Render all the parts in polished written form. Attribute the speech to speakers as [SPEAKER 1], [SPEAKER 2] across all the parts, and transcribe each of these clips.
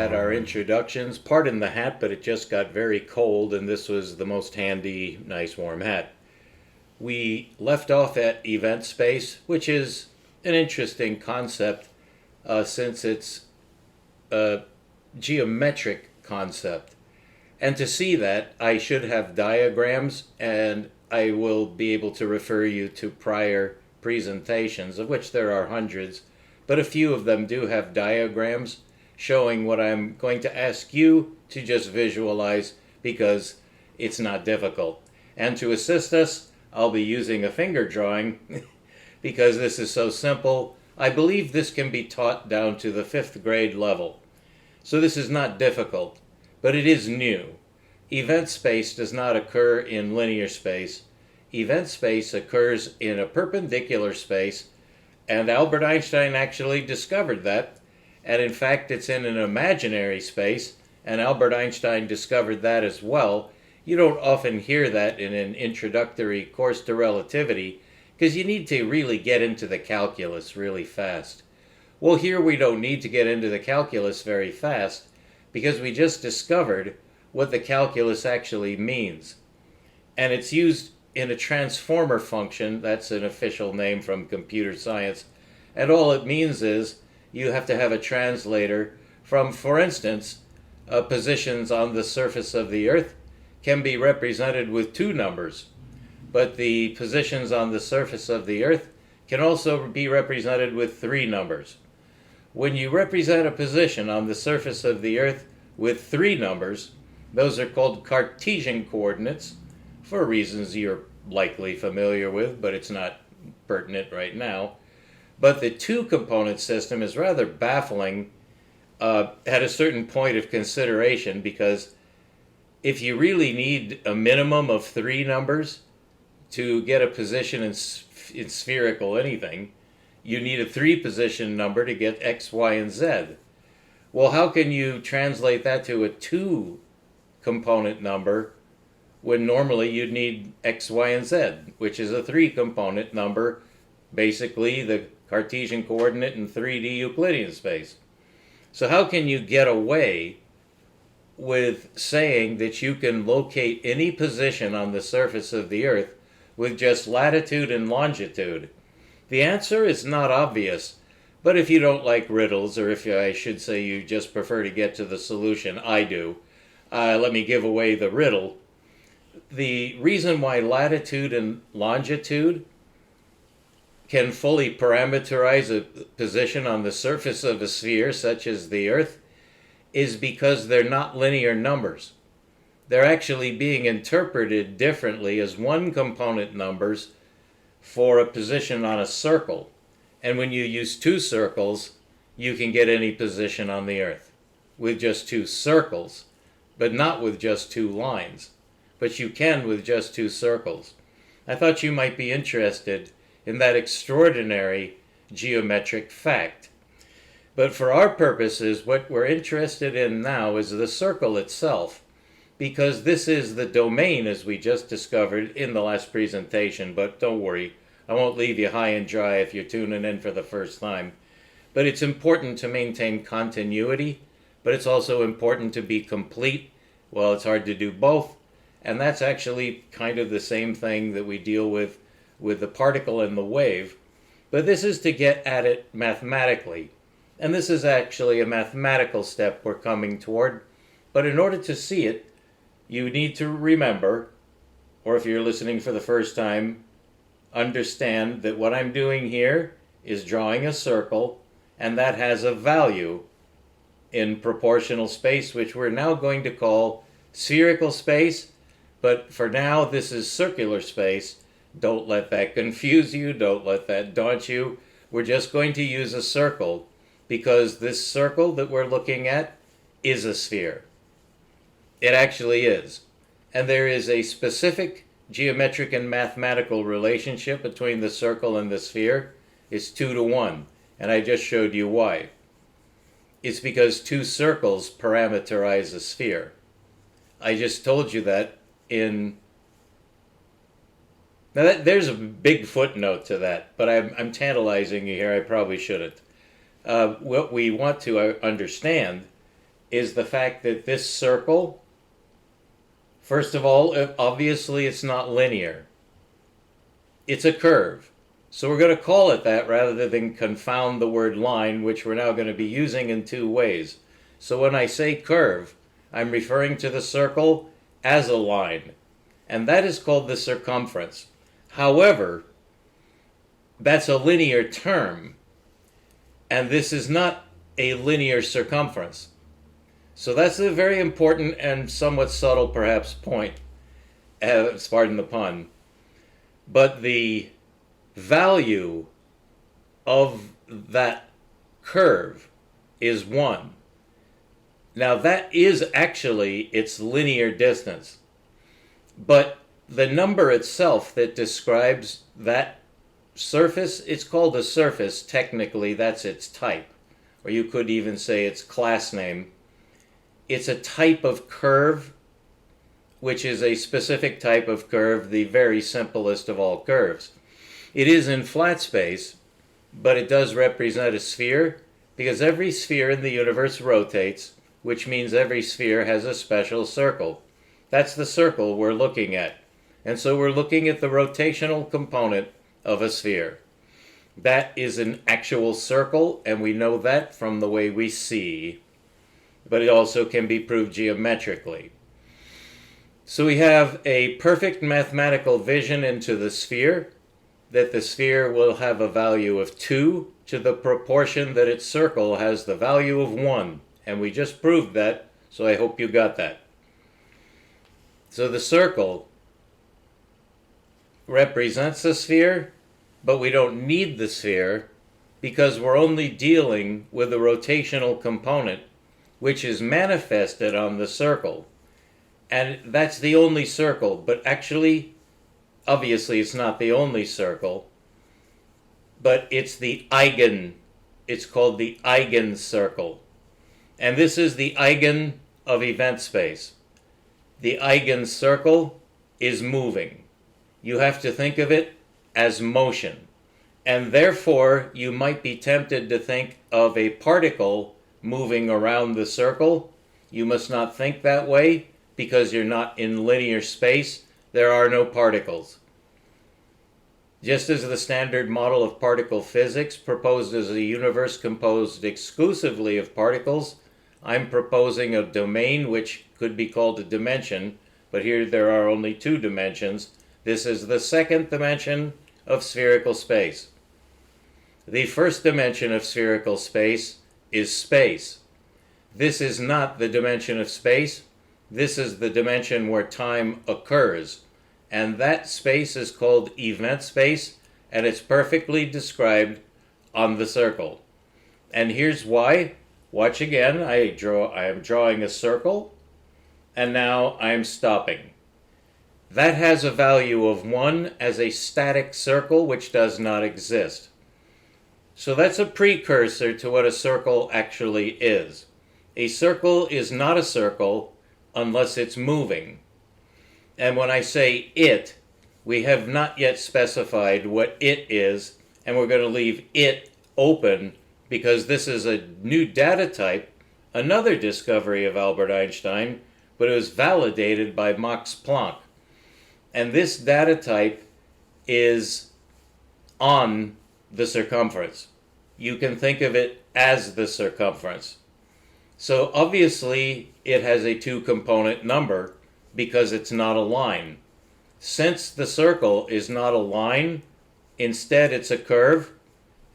[SPEAKER 1] had our introductions. Pardon the hat, but it just got very cold, and this was the most handy, nice warm hat. We left off at event space, which is an interesting concept since it's a geometric concept. And to see that, I should have diagrams, and I will be able to refer you to prior presentations, of which there are hundreds, but a few of them do have diagrams showing what I'm going to ask you to just visualize because it's not difficult. And to assist us, I'll be using a finger drawing because this is so simple. I believe this can be taught down to the 5th grade level. So this is not difficult, but it is new. Event space does not occur in linear space. Event space occurs in a perpendicular space, and Albert Einstein actually discovered that. And in fact, it's in an imaginary space, and Albert Einstein discovered that as well. You don't often hear that in an introductory course to relativity, because you need to really get into the calculus really fast. Well, here we don't need to get into the calculus very fast, because we just discovered what the calculus actually means. And it's used in a transformer function. That's an official name from computer science. And all it means is you have to have a translator from, for instance, positions on the surface of the Earth can be represented with 2 numbers. But the positions on the surface of the Earth can also be represented with 3 numbers. When you represent a position on the surface of the Earth with 3 numbers, those are called Cartesian coordinates, for reasons you're likely familiar with, but it's not pertinent right now. But the 2-component system is rather baffling at a certain point of consideration, because if you really need a minimum of 3 numbers to get a position in spherical anything, you need a 3-position number to get X, Y, and Z. Well, how can you translate that to a 2-component number when normally you'd need X, Y, and Z, which is a 3-component number, basically the Cartesian coordinate in 3D Euclidean space? So how can you get away with saying that you can locate any position on the surface of the Earth with just latitude and longitude? The answer is not obvious, but if you don't like riddles, or if I should say you just prefer to get to the solution, I do, let me give away the riddle. The reason why latitude and longitude can fully parameterize a position on the surface of a sphere such as the Earth is because they're not linear numbers. They're actually being interpreted differently as 1-component numbers for a position on a circle. And when you use 2 circles, you can get any position on the Earth with just 2 circles, but not with just 2 lines. But you can with just 2 circles. I thought you might be interested in that extraordinary geometric fact. But for our purposes, what we're interested in now is the circle itself, because this is the domain, as we just discovered in the last presentation. But don't worry, I won't leave you high and dry if you're tuning in for the first time. But it's important to maintain continuity, but it's also important to be complete. Well, it's hard to do both, and that's actually kind of the same thing that we deal with the particle and the wave. But this is to get at it mathematically. And this is actually a mathematical step we're coming toward. But in order to see it, you need to remember, or if you're listening for the first time, understand that what I'm doing here is drawing a circle, and that has a value in proportional space, which we're now going to call spherical space. But for now, this is circular space. Don't let that confuse you. Don't let that daunt you. We're just going to use a circle, because this circle that we're looking at is a sphere. It actually is. And there is a specific geometric and mathematical relationship between the circle and the sphere. It's 2-to-1. And I just showed you why. It's because 2 circles parameterize a sphere. I just told you that in... Now there's a big footnote to that, but I'm tantalizing you here. I probably shouldn't. What we want to understand is the fact that this circle, first of all, obviously it's not linear. It's a curve. So we're going to call it that rather than confound the word line, which we're now going to be using in two ways. So when I say curve, I'm referring to the circle as a line, and that is called the circumference. However, that's a linear term, and this is not a linear circumference. So that's a very important and somewhat subtle, perhaps, point, pardon the pun. But the value of that curve is 1. Now that is actually its linear distance. But the number itself that describes that surface, it's called a surface. Technically, that's its type. Or you could even say its class name. It's a type of curve, which is a specific type of curve, the very simplest of all curves. It is in flat space, but it does represent a sphere, because every sphere in the universe rotates, which means every sphere has a special circle. That's the circle we're looking at. And so we're looking at the rotational component of a sphere. That is an actual circle, and we know that from the way we see. But it also can be proved geometrically. So we have a perfect mathematical vision into the sphere, that the sphere will have a value of 2 to the proportion that its circle has the value of 1. And we just proved that, so I hope you got that. So the circle represents the sphere, but we don't need the sphere because we're only dealing with the rotational component, which is manifested on the circle. And that's the only circle, but actually, obviously it's not the only circle, but it's it's called the eigencircle. And this is the eigen of event space. The eigencircle is moving. You have to think of it as motion. And therefore, you might be tempted to think of a particle moving around the circle. You must not think that way because you're not in linear space. There are no particles. Just as the standard model of particle physics proposes a universe composed exclusively of particles, I'm proposing a domain which could be called a dimension, but here there are only 2 dimensions. This is the second dimension of spherical space. The first dimension of spherical space is space. This is not the dimension of space. This is the dimension where time occurs. And that space is called event space, and it's perfectly described on the circle. And here's why. Watch again. I am drawing a circle, and now I'm stopping. That has a value of 1 as a static circle which does not exist. So that's a precursor to what a circle actually is. A circle is not a circle unless it's moving. And when I say it, we have not yet specified what it is, and we're going to leave it open because this is a new data type, another discovery of Albert Einstein, but it was validated by Max Planck. And this data type is on the circumference. You can think of it as the circumference. So obviously it has a 2-component number because it's not a line. Since the circle is not a line, instead it's a curve,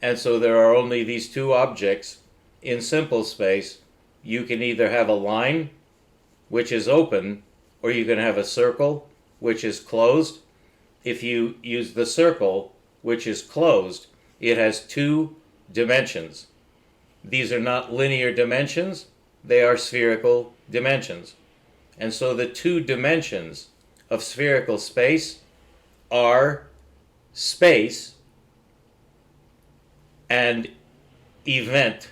[SPEAKER 1] and so there are only these 2 objects in simple space. You can either have a line, which is open, or you can have a circle, which is closed. If you use the circle, which is closed, it has 2 dimensions. These are not linear dimensions, they are spherical dimensions. And so the 2 dimensions of spherical space are space and event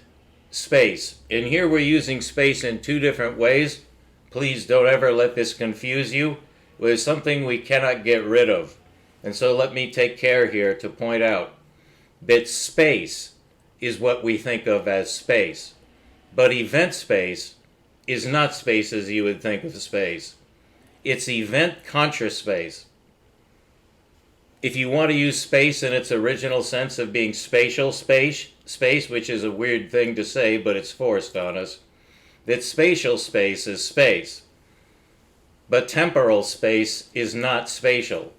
[SPEAKER 1] space. And here we're using space in 2 different ways. Please don't ever let this confuse you. It's something we cannot get rid of. And so let me take care here to point out that space is what we think of as space. But event space is not space as you would think of space. It's event contra space. If you want to use space in its original sense of being spatial space, which is a weird thing to say, but it's forced on us, that spatial space is space. But temporal space is not spatial.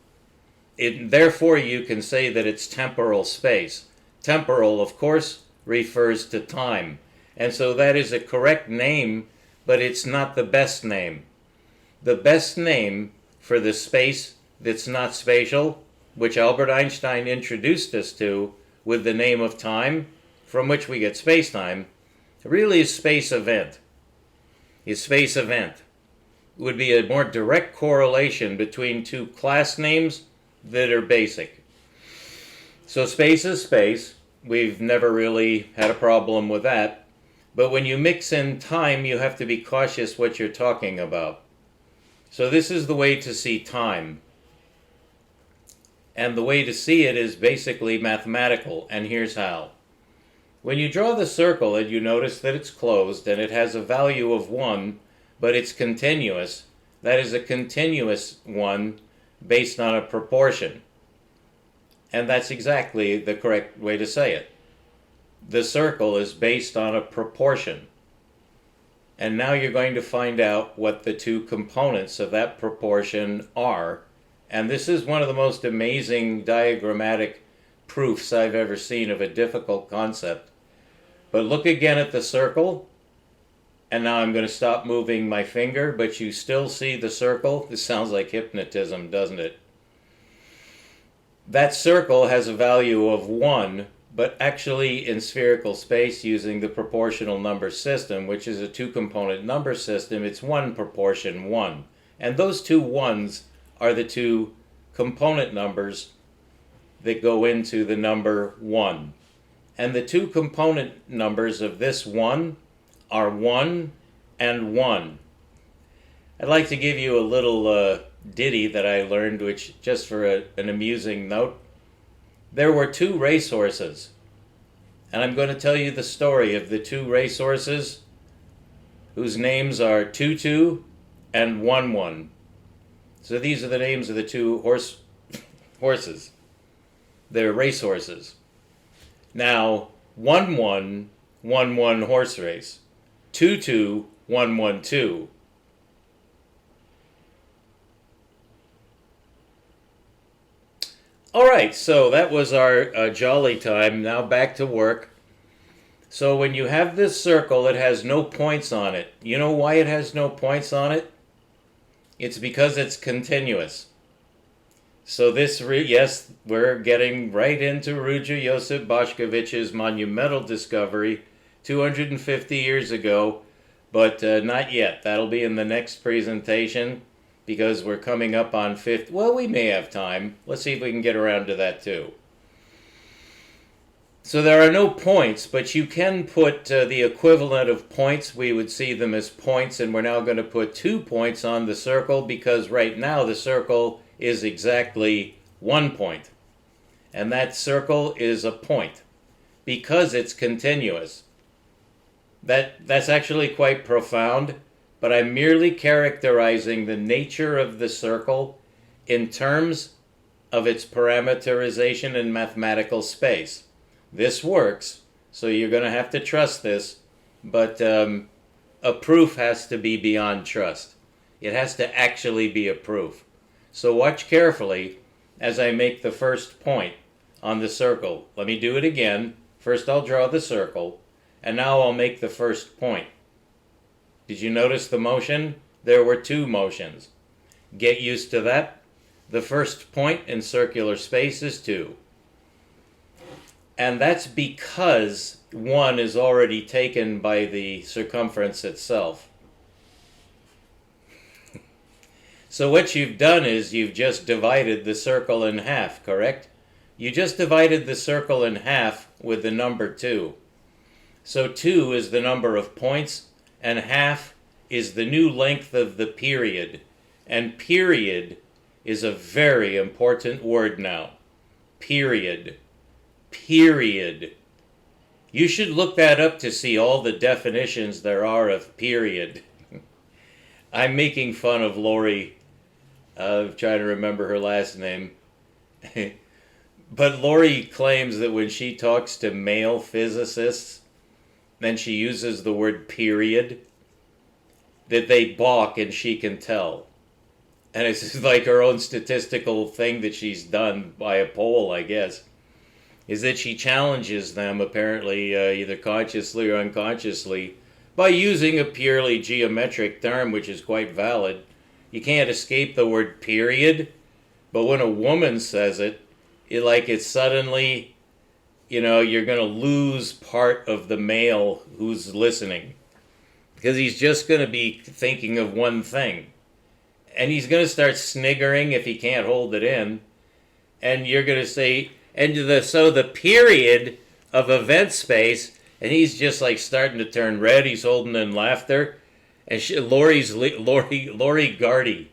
[SPEAKER 1] Therefore, you can say that it's temporal space. Temporal, of course, refers to time. And so that is a correct name, but it's not the best name. The best name for the space that's not spatial, which Albert Einstein introduced us to with the name of time, from which we get space-time, really is space event. Is space event. It would be a more direct correlation between two class names that are basic. So space is space. We've never really had a problem with that. But when you mix in time, you have to be cautious what you're talking about. So this is the way to see time. And the way to see it is basically mathematical, and here's how. When you draw the circle and you notice that it's closed and it has a value of 1, but it's continuous, that is a continuous one based on a proportion. And that's exactly the correct way to say it. The circle is based on a proportion. And now you're going to find out what the two components of that proportion are. And this is one of the most amazing diagrammatic proofs I've ever seen of a difficult concept. But look again at the circle. And now I'm going to stop moving my finger, but you still see the circle. This sounds like hypnotism, doesn't it? That circle has a value of 1, but actually in spherical space using the proportional number system, which is a two-component number system, it's 1 proportion 1. And those two 1s are the two component numbers that go into the number 1. And the two component numbers of this 1 are 1 and 1. I'd like to give you a little ditty that I learned, which just for an amusing note. There were 2 racehorses, and I'm going to tell you the story of the 2 racehorses whose names are Tutu and 1-1. So these are the names of the 2 horses. They're racehorses. Now, 1-1, 1-1 horse race. 2-2, 1-1-2. All right, so that was our jolly time. Now back to work. So when you have this circle, it has no points on it. You know why it has no points on it? It's because it's continuous. So this, yes, we're getting right into Ruja Josip Bošković's monumental discovery 250 years ago, but not yet. That'll be in the next presentation, because we're coming up on 50. Well, we may have time. Let's see if we can get around to that too. So there are no points, but you can put the equivalent of points. We would see them as points, and we're now going to put 2 points on the circle, because right now the circle is exactly 1 point. And that circle is a point, because it's continuous. That's actually quite profound. But I'm merely characterizing the nature of the circle in terms of its parameterization in mathematical space. This works, so you're going to have to trust this, but a proof has to be beyond trust. It has to actually be a proof. So watch carefully as I make the first point on the circle. Let me do it again. First I'll draw the circle, and now I'll make the first point. Did you notice the motion? There were 2 motions. Get used to that. The first point in circular space is 2. And that's because 1 is already taken by the circumference itself. So what you've done is you've just divided the circle in half, correct? You just divided the circle in half with the number 2. So 2 is the number of points, and half is the new length of the period. And period is a very important word now. Period. Period. You should look that up to see all the definitions there are of period. I'm making fun of Lori. Trying to remember her last name. But Lori claims that when she talks to male physicists, then she uses the word period, that they balk and she can tell. And it's just like her own statistical thing that she's done by a poll, I guess, is that she challenges them, apparently either consciously or unconsciously, by using a purely geometric term, which is quite valid. You can't escape the word period, but when a woman says it, it's suddenly, you're going to lose part of the male who's listening. Because he's just going to be thinking of one thing. And he's going to start sniggering if he can't hold it in. And you're going to say, so the period of event space, and he's just like starting to turn red. He's holding in laughter. And Lori Gardy.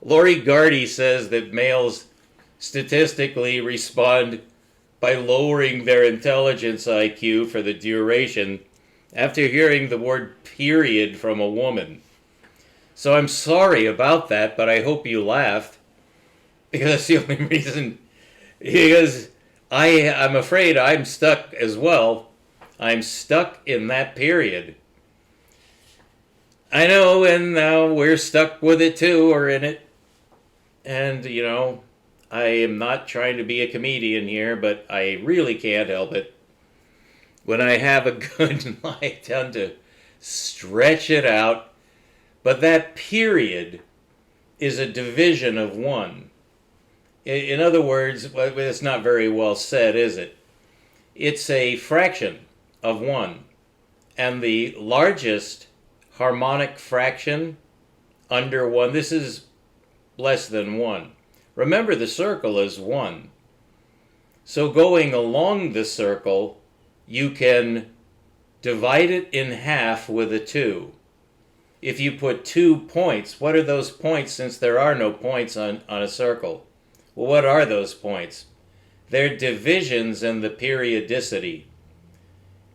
[SPEAKER 1] Lori Gardy says that males statistically respond by lowering their intelligence IQ for the duration after hearing the word period from a woman. So I'm sorry about that, but I hope you laughed, because that's the only reason. Because I'm afraid I'm stuck as well. I'm stuck in that period. I know, and now we're stuck with it too, or in it. And, I am not trying to be a comedian here, but I really can't help it. When I have a good lie, I tend to stretch it out. But that period is a division of one. In other words, it's not very well said, is it? It's a fraction of one. And the largest harmonic fraction under one, this is less than one. Remember, the circle is one. So going along the circle, you can divide it in half with a 2. If you put 2 points, what are those points, since there are no points on a circle? Well, what are those points? They're divisions in the periodicity.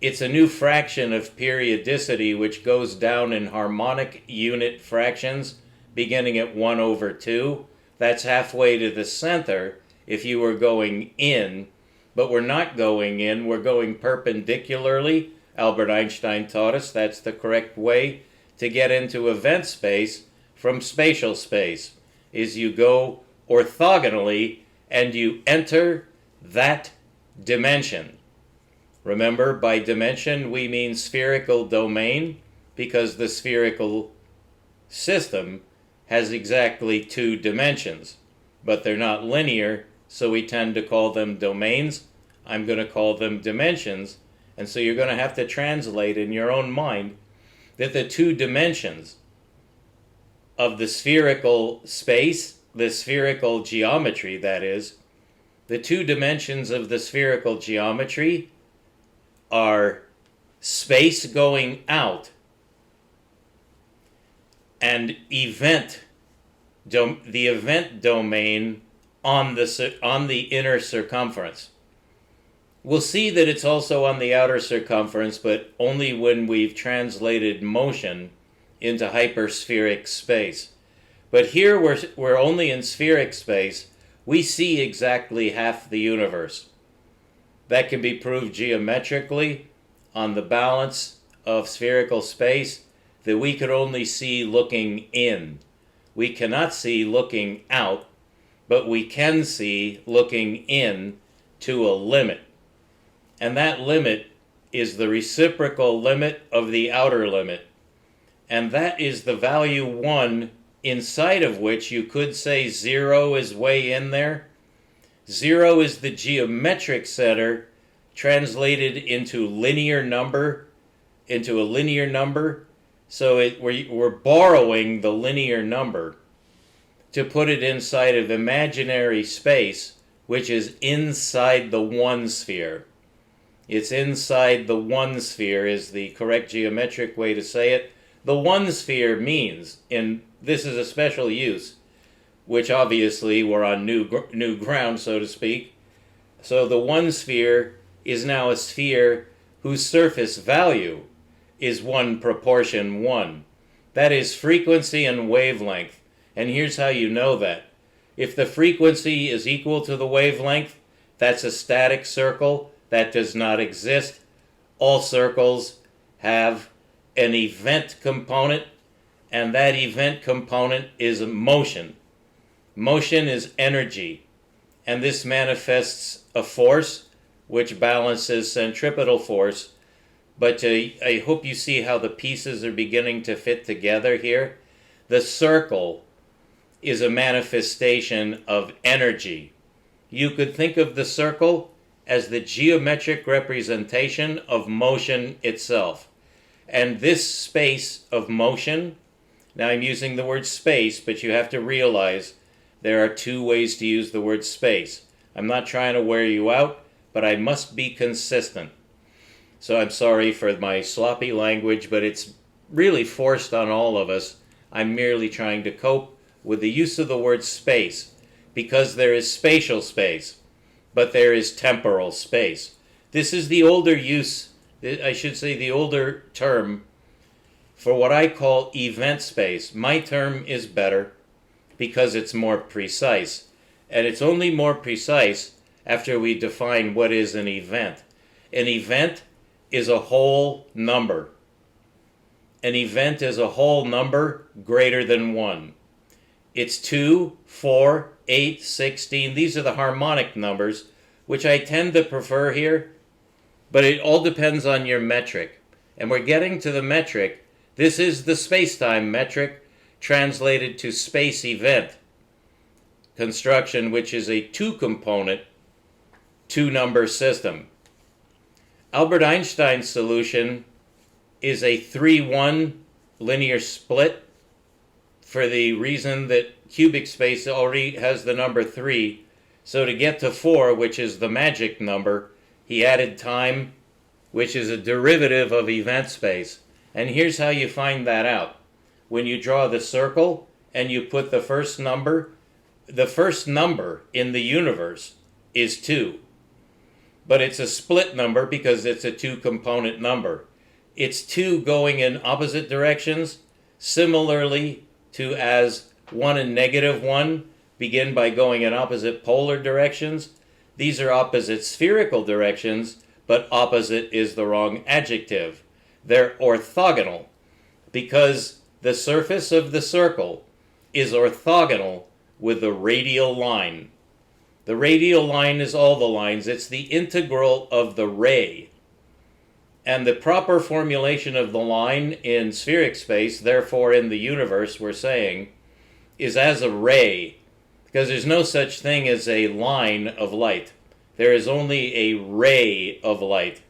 [SPEAKER 1] It's a new fraction of periodicity which goes down in harmonic unit fractions beginning at 1/2. That's halfway to the center if you were going in, but we're not going in, we're going perpendicularly. Albert Einstein taught us that's the correct way to get into event space from spatial space, is you go orthogonally and you enter that dimension. Remember, by dimension we mean spherical domain, because the spherical system has exactly 2 dimensions, but they're not linear, so we tend to call them domains. I'm going to call them dimensions, and so you're going to have to translate in your own mind that the 2 dimensions of the spherical space, the spherical geometry, that is, the 2 dimensions of the spherical geometry are space going out and the event domain on the inner circumference. We'll see that it's also on the outer circumference, but only when we've translated motion into hyperspheric space. But here we're only in spheric space. We see exactly half the universe. That can be proved geometrically on the balance of spherical space, that we could only see looking in. We cannot see looking out, but we can see looking in to a limit. And that limit is the reciprocal limit of the outer limit. And that is the value 1, inside of which you could say 0 is way in there. 0 is the geometric center translated into a linear number. So we're borrowing the linear number to put it inside of imaginary space, which is inside the one sphere. It's inside the one sphere is the correct geometric way to say it. The one sphere means, and this is a special use, which obviously we're on new ground, so to speak. So the one sphere is now a sphere whose surface value is 1 proportion 1. That is frequency and wavelength. And here's how you know that. If the frequency is equal to the wavelength, that's a static circle. That does not exist. All circles have an event component, and that event component is motion. Motion is energy, and this manifests a force which balances centripetal force. But I hope you see how the pieces are beginning to fit together here. The circle is a manifestation of energy. You could think of the circle as the geometric representation of motion itself. And this space of motion, now I'm using the word space, but you have to realize there are two ways to use the word space. I'm not trying to wear you out, but I must be consistent. So I'm sorry for my sloppy language, but it's really forced on all of us. I'm merely trying to cope with the use of the word space, because there is spatial space, but there is temporal space. This is the older use, I should say the older term for what I call event space. My term is better because it's more precise. And it's only more precise after we define what is an event. An event is a whole number. An event is a whole number greater than 1. It's 2, 4, 8, 16. These are the harmonic numbers, which I tend to prefer here. But it all depends on your metric. And we're getting to the metric. This is the space-time metric translated to space event construction, which is a two-component, two-number system. Albert Einstein's solution is a 3-1 linear split for the reason that cubic space already has the number 3. So to get to 4, which is the magic number, he added time, which is a derivative of event space. And here's how you find that out. When you draw the circle and you put the first number in the universe is 2. But it's a split number because it's a two-component number. It's 2 going in opposite directions, similarly to as 1 and -1 begin by going in opposite polar directions. These are opposite spherical directions, but opposite is the wrong adjective. They're orthogonal because the surface of the circle is orthogonal with the radial line. The radial line is all the lines. It's the integral of the ray. And the proper formulation of the line in spheric space, therefore in the universe, we're saying, is as a ray, because there's no such thing as a line of light. There is only a ray of light.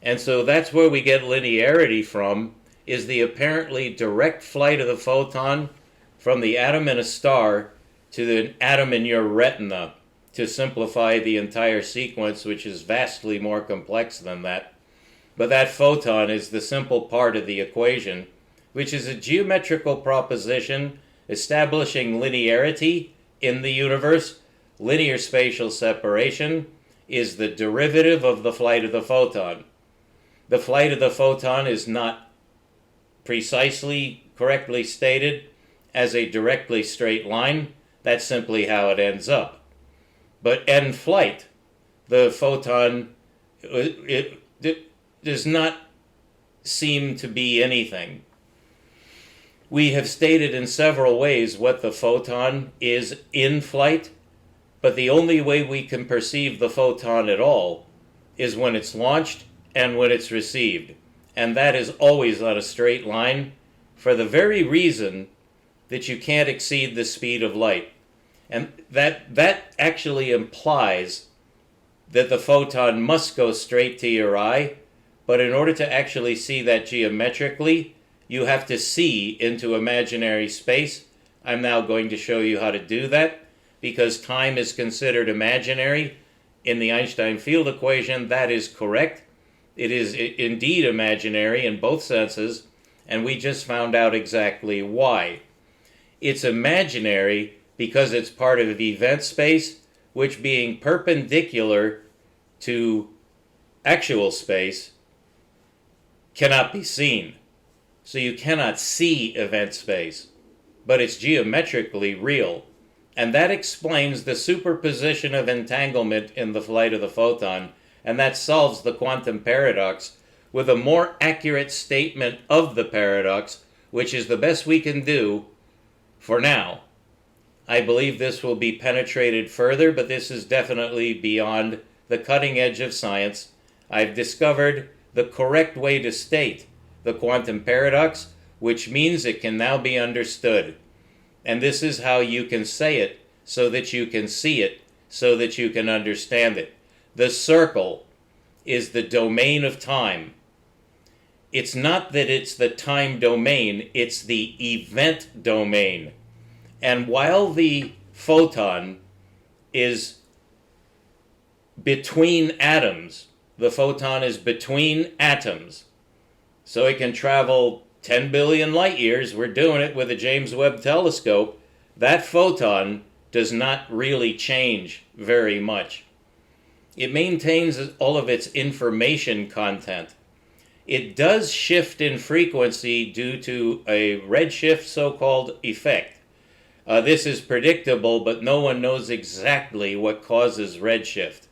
[SPEAKER 1] And so that's where we get linearity from, is the apparently direct flight of the photon from the atom in a star to the atom in your retina, to simplify the entire sequence, which is vastly more complex than that. But that photon is the simple part of the equation, which is a geometrical proposition establishing linearity in the universe. Linear spatial separation is the derivative of the flight of the photon. The flight of the photon is not precisely correctly stated as a directly straight line. That's simply how it ends up. But in flight, the photon it does not seem to be anything. We have stated in several ways what the photon is in flight, but the only way we can perceive the photon at all is when it's launched and when it's received. And that is always on a straight line for the very reason that you can't exceed the speed of light. And that actually implies that the photon must go straight to your eye, but in order to actually see that geometrically, you have to see into imaginary space. I'm now going to show you how to do that, because time is considered imaginary. In the Einstein field equation, that is correct. It is indeed imaginary in both senses, and we just found out exactly why. It's imaginary because it's part of event space, which being perpendicular to actual space cannot be seen. so you cannot see event space, but it's geometrically real. And that explains the superposition of entanglement in the flight of the photon, and that solves the quantum paradox with a more accurate statement of the paradox, which is the best we can do for now. I believe this will be penetrated further, but this is definitely beyond the cutting edge of science. I've discovered the correct way to state the quantum paradox, which means it can now be understood. And this is how you can say it so that you can see it, so that you can understand it. The circle is the domain of time. It's not that it's the time domain, it's the event domain. And while the photon is between atoms, the photon is between atoms, so it can travel 10 billion light years. We're doing it with the James Webb Telescope. That photon does not really change very much. It maintains all of its information content. It does shift in frequency due to a redshift so-called effect. This is predictable, but no one knows exactly what causes redshift.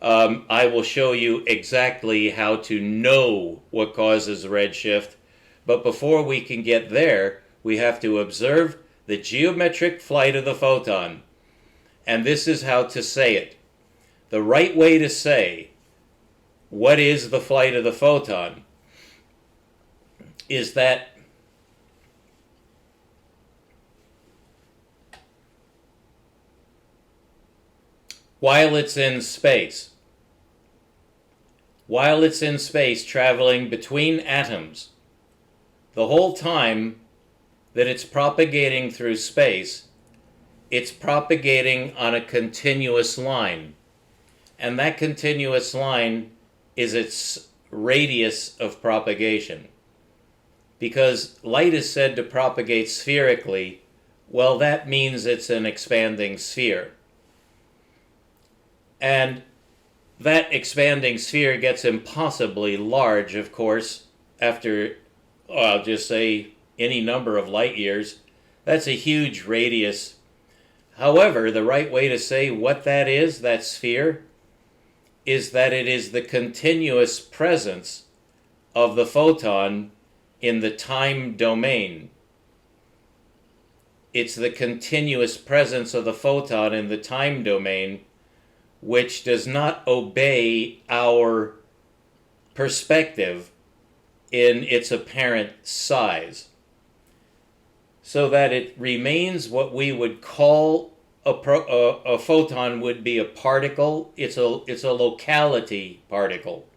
[SPEAKER 1] I will show you exactly how to know what causes redshift, but before we can get there, we have to observe the geometric flight of the photon. And this is how to say it. The right way to say what is the flight of the photon is that while it's in space traveling between atoms, the whole time that it's propagating through space, it's propagating on a continuous line. And that continuous line is its radius of propagation. Because light is said to propagate spherically, well, that means it's an expanding sphere. And that expanding sphere gets impossibly large, of course, after, I'll just say, any number of light years. That's a huge radius. However, the right way to say what that is, that sphere, is that it is the continuous presence of the photon in the time domain. It's the continuous presence of the photon in the time domain, which does not obey our perspective in its apparent size, so that it remains what we would call a photon would be a particle. It's a locality particle.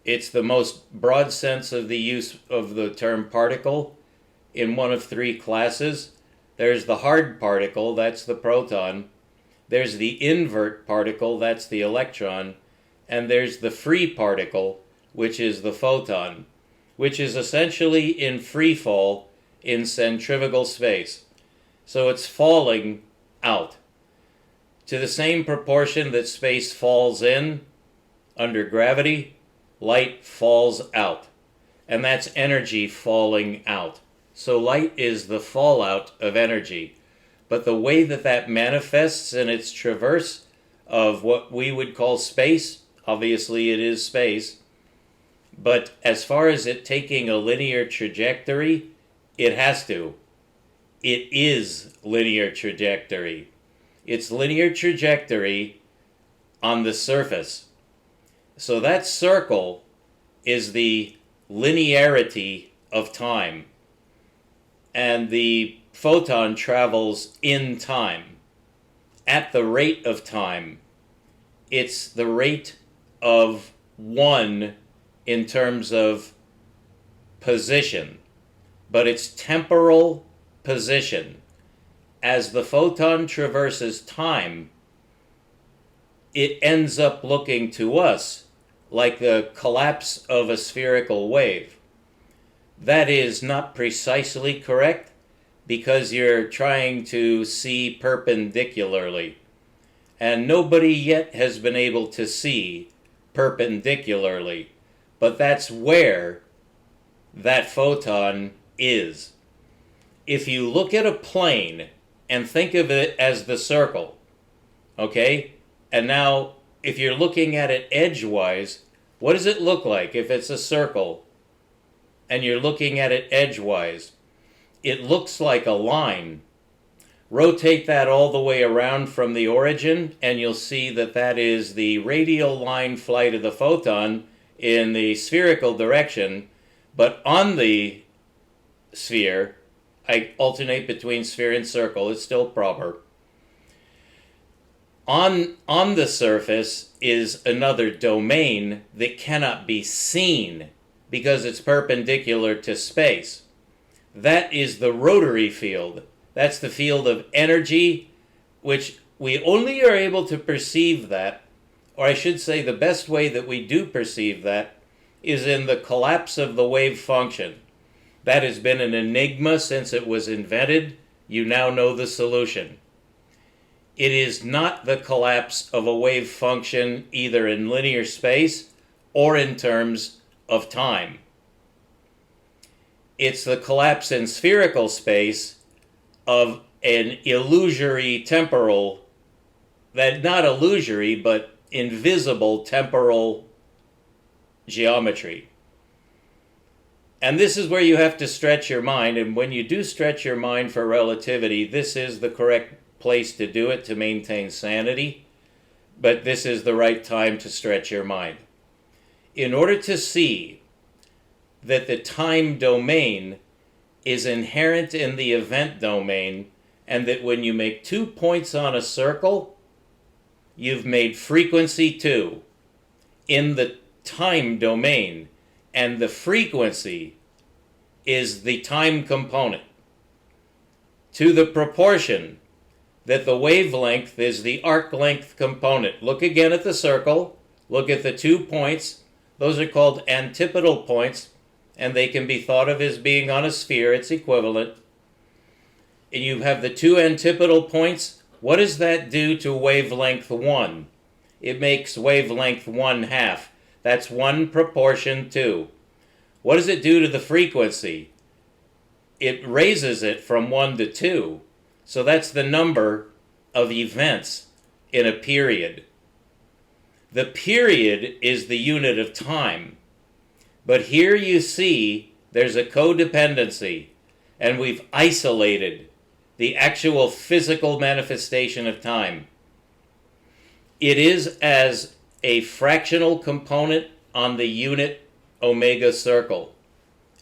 [SPEAKER 1] It's the most broad sense of the use of the term particle in one of three classes. There's the hard particle, that's the proton. There's the invert particle, that's the electron. And there's the free particle, which is the photon, which is essentially in free fall in centrifugal space. So it's falling out to the same proportion that space falls in under gravity. Light falls out, and that's energy falling out. So light is the fallout of energy. But the way that that manifests in its traverse of what we would call space, obviously it is space, but as far as it taking a linear trajectory, it has to. It is linear trajectory. It's linear trajectory on the surface. So that circle is the linearity of time. And the photon travels in time, at the rate of time. It's the rate of one in terms of position, but it's temporal position. As the photon traverses time, it ends up looking to us like the collapse of a spherical wave. That is not precisely correct because you're trying to see perpendicularly. And nobody yet has been able to see perpendicularly. But that's where that photon is. If you look at a plane and think of it as the circle, okay? And now, if you're looking at it edgewise, what does it look like if it's a circle and you're looking at it edgewise? It looks like a line. Rotate that all the way around from the origin, and you'll see that that is the radial line flight of the photon in the spherical direction. But on the sphere, I alternate between sphere and circle, it's still proper. On the surface is another domain that cannot be seen because it's perpendicular to space. That is the rotary field. That's the field of energy, which we only are able to perceive that, or I should say the best way that we do perceive that is in the collapse of the wave function. That has been an enigma since it was invented. You now know the solution. It is not the collapse of a wave function either in linear space or in terms of time. It's the collapse in spherical space of an illusory temporal, not illusory, but invisible temporal geometry. And this is where you have to stretch your mind, and when you do stretch your mind for relativity, this is the correct place to do it to maintain sanity, but this is the right time to stretch your mind. In order to see that the time domain is inherent in the event domain, and that when you make 2 points on a circle, you've made frequency 2 in the time domain, and the frequency is the time component to the proportion that the wavelength is the arc length component. Look again at the circle, look at the 2 points, those are called antipodal points, and they can be thought of as being on a sphere, it's equivalent. And you have the 2 antipodal points. What does that do to wavelength 1? It makes wavelength 1/2. That's 1 proportion 2. What does it do to the frequency? It raises it from 1 to 2. So that's the number of events in a period. The period is the unit of time. But here you see there's a codependency, and we've isolated the actual physical manifestation of time. It is as a fractional component on the unit omega circle.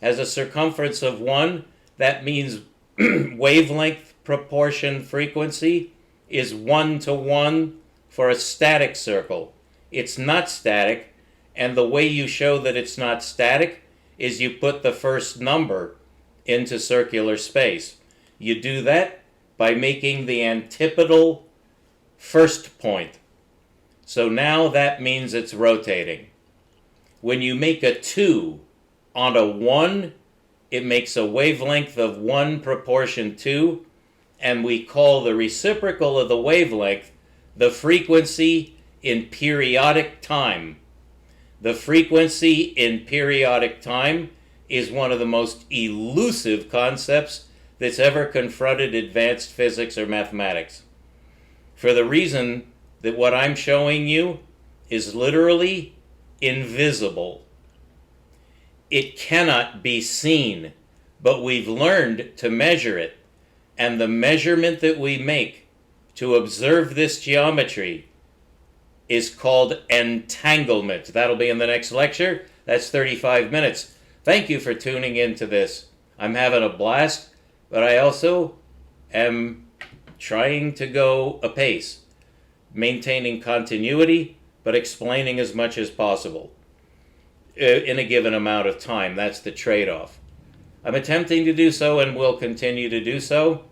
[SPEAKER 1] Has a circumference of 1, that means wavelength proportion frequency is 1:1 for a static circle. It's not static. And the way you show that it's not static is you put the first number into circular space. You do that by making the antipodal first point. So now that means it's rotating. When you make a 2 on a 1, it makes a wavelength of 1 proportion 2, and we call the reciprocal of the wavelength the frequency in periodic time. The frequency in periodic time is one of the most elusive concepts that's ever confronted advanced physics or mathematics. For the reason that what I'm showing you is literally invisible. It cannot be seen, but we've learned to measure it. And the measurement that we make to observe this geometry is called entanglement. That'll be in the next lecture. That's 35 minutes. Thank you for tuning into this. I'm having a blast, but I also am trying to go apace, maintaining continuity, but explaining as much as possible in a given amount of time. That's the trade-off. I'm attempting to do so and will continue to do so.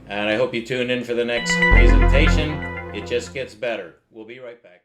[SPEAKER 1] And I hope you tune in for the next presentation. It just gets better. We'll be right back.